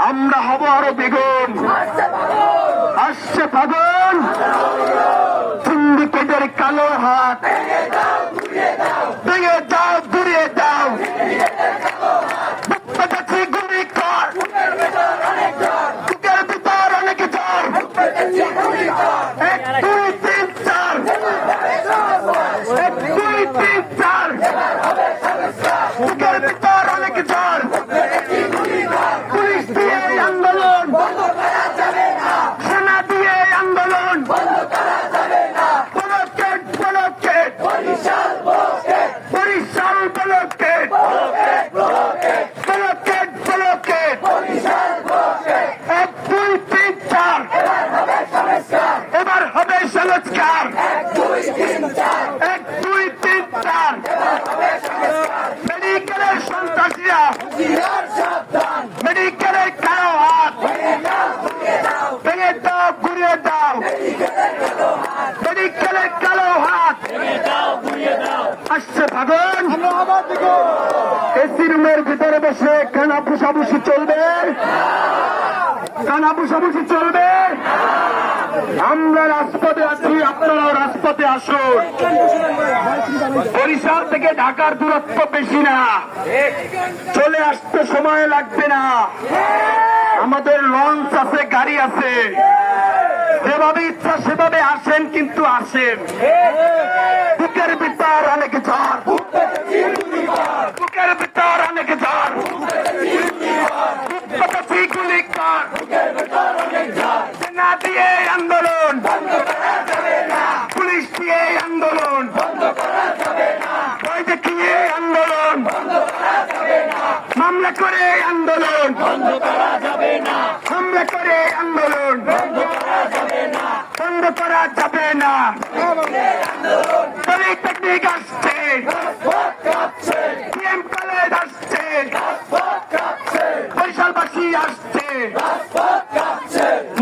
আমরা হব আরো বেগুন। আসছে ফাগুন, সিন্ডিকেটের কালো হাত ভেঙে দাও, ঘুরিয়ে দাও, গুলি কর, বুকের ভিতর অনেক জ্বর, 1 2 3 4, 1 2 3 4, বুকের ভিতর অনেক জ্বর, পুলিশ দিয়ে আন্দোলন, সেনা দিয়ে আন্দোলন, blockade blockade, Barishal blockade, blockade blockade, 1 2 3 4, এবার হবে সংস্কার, 1 2 3 4, মেডিকেলের সন্ত্রাসীরা, মেডিকেলের কালো হাত ভেঙে দাও, ঘুরিয়ে দাও, মেডিকেলের কালো হাত। আসছে ফাগুন, এসি রুমের ভিতরে বসে কানা ভুষাভুষি চলবে, কানা ভুষাভুষি চলবে। আমরা রাজপথে আছি, আপনারাও রাজপথে আসুন। বরিশাল থেকে ঢাকার দূরত্ব বেশি না, চলে আসতে সময় লাগবে না। আমাদের লঞ্চ আছে, গাড়ি আছে, যেভাবে ইচ্ছা সেভাবে আসেন, কিন্তু আসেন। বুকের ভিতর অনেক ঝড়, বুকের ভিতর অনেক ঝড়, গুলি কর, সেনা দিয়ে আন্দোলন, পুলিশ দিয়ে আন্দোলন, ভয় দেখিয়ে আন্দোলন, মামলা করে আন্দোলন, হামলা করে আন্দোলন বন্ধ করা যাবে না। পলিটেকনিক আসছে, সিএম কলেজ আসছে, বরিশালবাসী আসছে,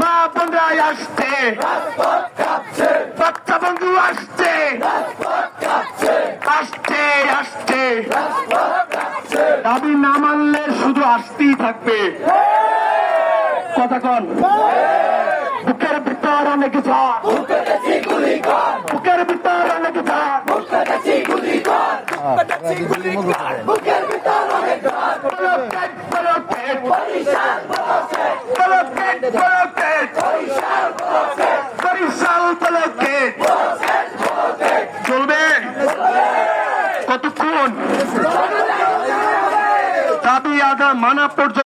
মা বোনরাই আসছে, বাচ্চা বন্ধু আসছে, আসছে আসছে। দাবি না মানলে শুধু আসতেই থাকবে। কথা কন, বুকের ভিতর অনেক ঝড়, বুকের ভিতর অনেক ঝড়, বরিশাল ব্লকেট চলবে কতক্ষণ? দাবি আদায় মানা পর্যন্ত।